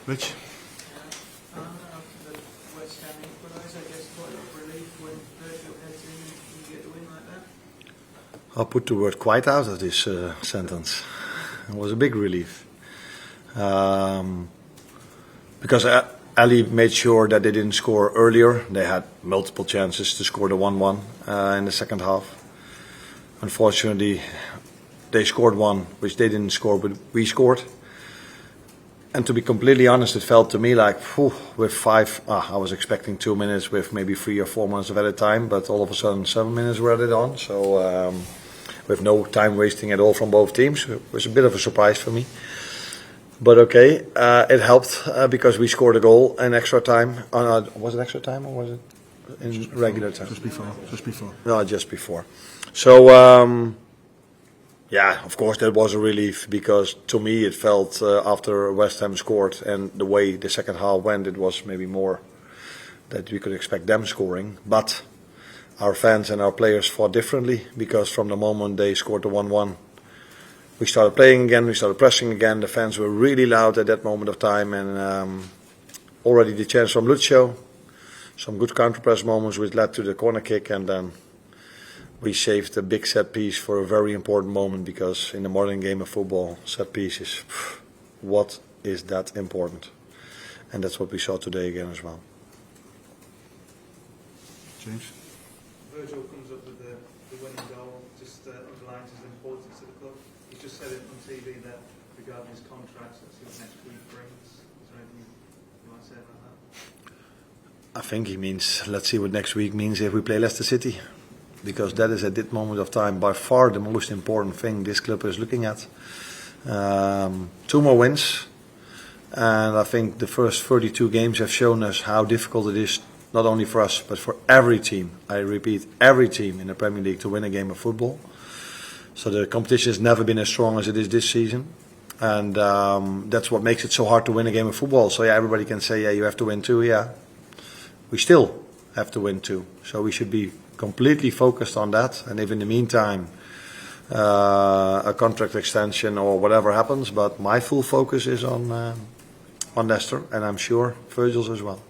Rich? After the West Ham equaliser, I guess quite a lot of relief when Virgil heads in and you get a win like that. I'll put the word quite out of this sentence. It was a big relief. Because Ali made sure that they didn't score earlier. They had multiple chances to score the 1-1 in the second half. Unfortunately, they scored one, which they didn't score, but we scored. And to be completely honest, it felt to me like, with I was expecting 2 minutes with maybe 3 or 4 minutes of added time, but all of a sudden 7 minutes were added on. So with no time wasting at all from both teams, it was a bit of a surprise for me. But okay, it helped because we scored a goal in extra time. Was it extra time or was it in regular time? Just before. No, just before. So, yeah, of course that was a relief because to me it felt after West Ham scored and the way the second half went, it was maybe more that we could expect them scoring. But our fans and our players fought differently because from the moment they scored the 1-1, we started playing again, we started pressing again. The fans were really loud at that moment of time, and already the chance from Lucio, some good counter-press moments which led to the corner kick, and then we saved a big set piece for a very important moment because in the modern game of football, set pieces, what is that important? And that's what we saw today again as well. James? Virgil comes up with the winning goal, just underlines his importance to the club. He just said it on TV that regarding his contract, let's see what next week brings. Is there anything you might say about that? I think he means, let's see what next week means if we play Leicester City. Because that is at this moment of time by far the most important thing this club is looking at. 2 more wins. And I think the first 32 games have shown us how difficult it is, not only for us, but for every team. I repeat, every team in the Premier League to win a game of football. So the competition has never been as strong as it is this season. And that's what makes it so hard to win a game of football. So yeah, everybody can say, yeah, you have to win too. Yeah, we still have to win too. So we should be completely focused on that. And if in the meantime a contract extension or whatever happens, but my full focus is on Leicester, and I'm sure Virgil's as well.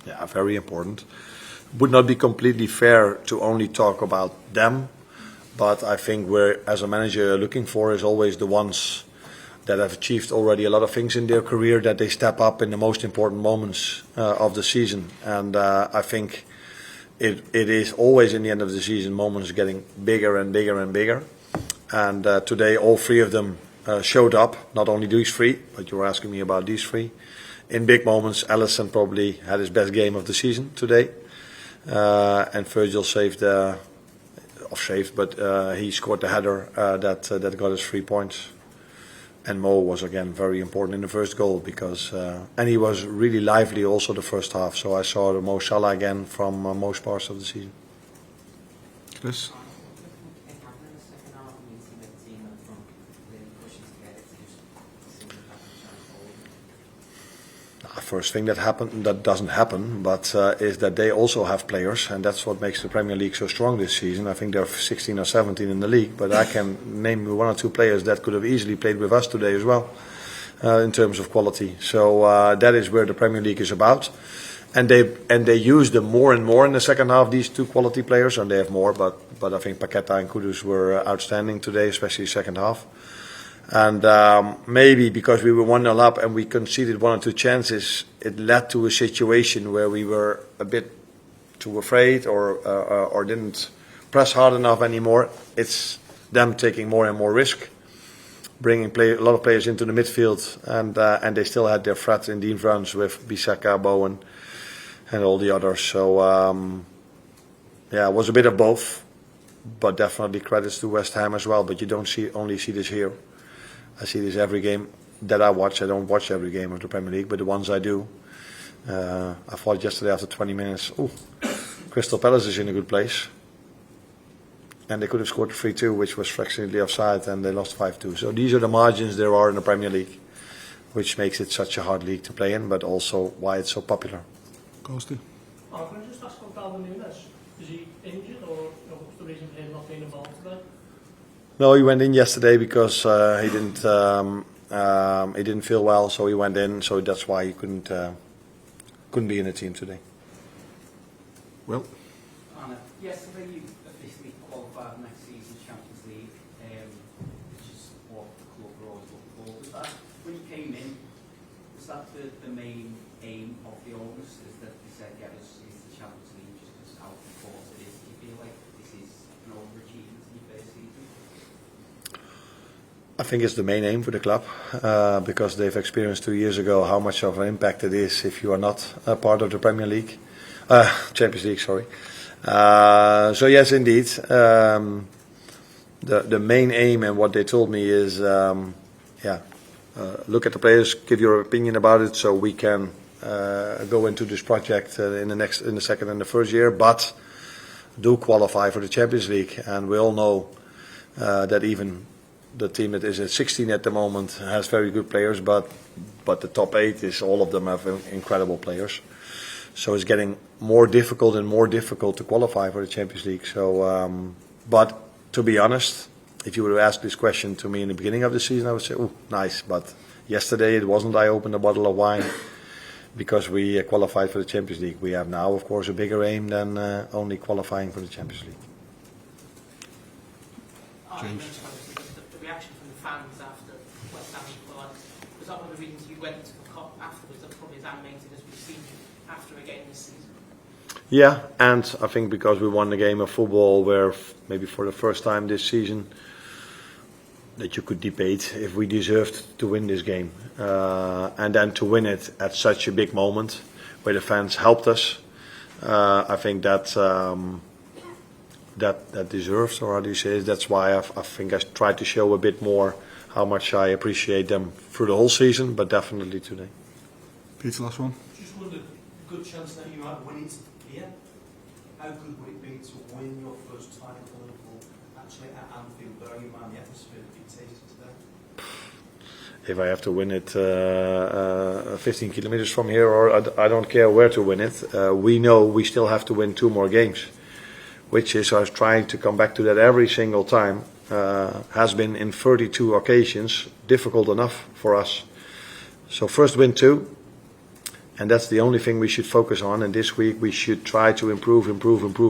Yeah, very important. Would not be completely fair to only talk about them, but I think we're, as a manager, looking for is always the ones that have achieved already a lot of things in their career, that they step up in the most important moments of the season. And I think it is always in the end of the season moments getting bigger and bigger and bigger. And today all 3 of them showed up, not only these 3, but you were asking me about these 3. In big moments, Alisson probably had his best game of the season today. And Virgil he scored the header that got us 3 points. And Mo was again very important in the first goal because and he was really lively also the first half. So I saw the Mo Salah again from most parts of the season. Chris? First thing that doesn't happen, but is that they also have players, and that's what makes the Premier League so strong this season. I think there are 16 or 17 in the league, but I can name 1 or 2 players that could have easily played with us today as well, in terms of quality. So that is where the Premier League is about, and they use them more and more in the second half. These 2 quality players, and they have more, but I think Paqueta and Kudus were outstanding today, especially second half. And maybe because we were 1-0 up and we conceded 1 or 2 chances, it led to a situation where we were a bit too afraid or didn't press hard enough anymore. It's them taking more and more risk, bringing a lot of players into the midfield, and they still had their threat in the runs with Bissaka, Bowen, and all the others. So yeah, it was a bit of both, but definitely credits to West Ham as well. But you don't only see this here. I see this every game that I watch. I don't watch every game of the Premier League, but the ones I do. I thought yesterday after 20 minutes, Crystal Palace is in a good place. And they could have scored 3-2, which was fractionally offside, and they lost 5-2. So these are the margins there are in the Premier League. which makes it such a hard league to play in, but also why it's so popular. Ghosty. Oh, can I just ask about Darwin Núñez? Is he injured, or what's the reason for him not being involved today? No, he went in yesterday because he didn't feel well, so he went in. So that's why he couldn't be in the team today. Will. Arne, yesterday you officially qualified next season's Champions League, which is what the club were always looking for. Was that, when you came in, was that the main aim of the owners, is that they said get us into the Champions League just because how important it is? Do you feel like this is an overachievement in your first season? I think it's the main aim for the club because they've experienced 2 years ago how much of an impact it is if you are not a part of the Premier League, Champions League. Sorry. So yes, indeed, the main aim and what they told me is, look at the players, give your opinion about it, so we can go into this project in the second and the first year, but do qualify for the Champions League. And we all know that even the team that is at 16 at the moment has very good players, but the top 8 is all of them have incredible players. So it's getting more difficult and more difficult to qualify for the Champions League. So, but to be honest, if you would have asked this question to me in the beginning of the season, I would say, "Oh, nice." But yesterday it wasn't. I opened a bottle of wine because we qualified for the Champions League. We have now, of course, a bigger aim than only qualifying for the Champions League. James. The reaction from the fans after West Ham equalised, was that one of the reasons you went to the Cup afterwards, that probably as animated as we've seen you after a game this season? Yeah, and I think because we won the game of football where maybe for the first time this season that you could debate if we deserved to win this game. And then to win it at such a big moment where the fans helped us, I think that deserves, or how do you say it? That's why I think I tried to show a bit more how much I appreciate them through the whole season, but definitely today. Peter, last one. Just wondered, good chance that you might win it here. How good would it be to win your first title for Liverpool actually at Anfield, bearing in mind the atmosphere that you tasted today? If I have to win it 15 kilometers from here, or I don't care where to win it, we know we still have to win 2 more games. Which is, I was trying to come back to that every single time, has been in 32 occasions difficult enough for us. So first win 2, and that's the only thing we should focus on. And this week we should try to improve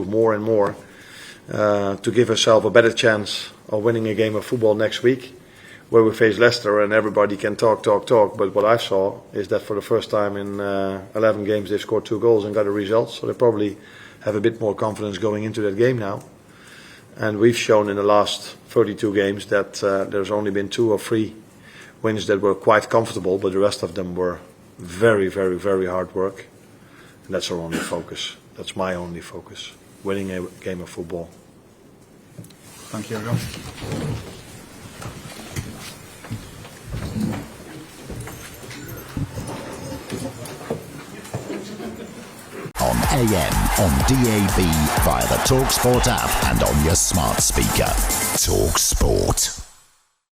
more and more to give ourselves a better chance of winning a game of football next week, where we face Leicester and everybody can talk. But what I saw is that for the first time in 11 games they've scored 2 goals and got a result. So they probably have a bit more confidence going into that game now. And we've shown in the last 32 games that there's only been 2 or 3 wins that were quite comfortable, but the rest of them were very, very, very hard work. And that's our only focus. That's my only focus. Winning a game of football. Thank you, everyone. On AM, on DAB, via the talkSPORT app and on your smart speaker. talkSPORT.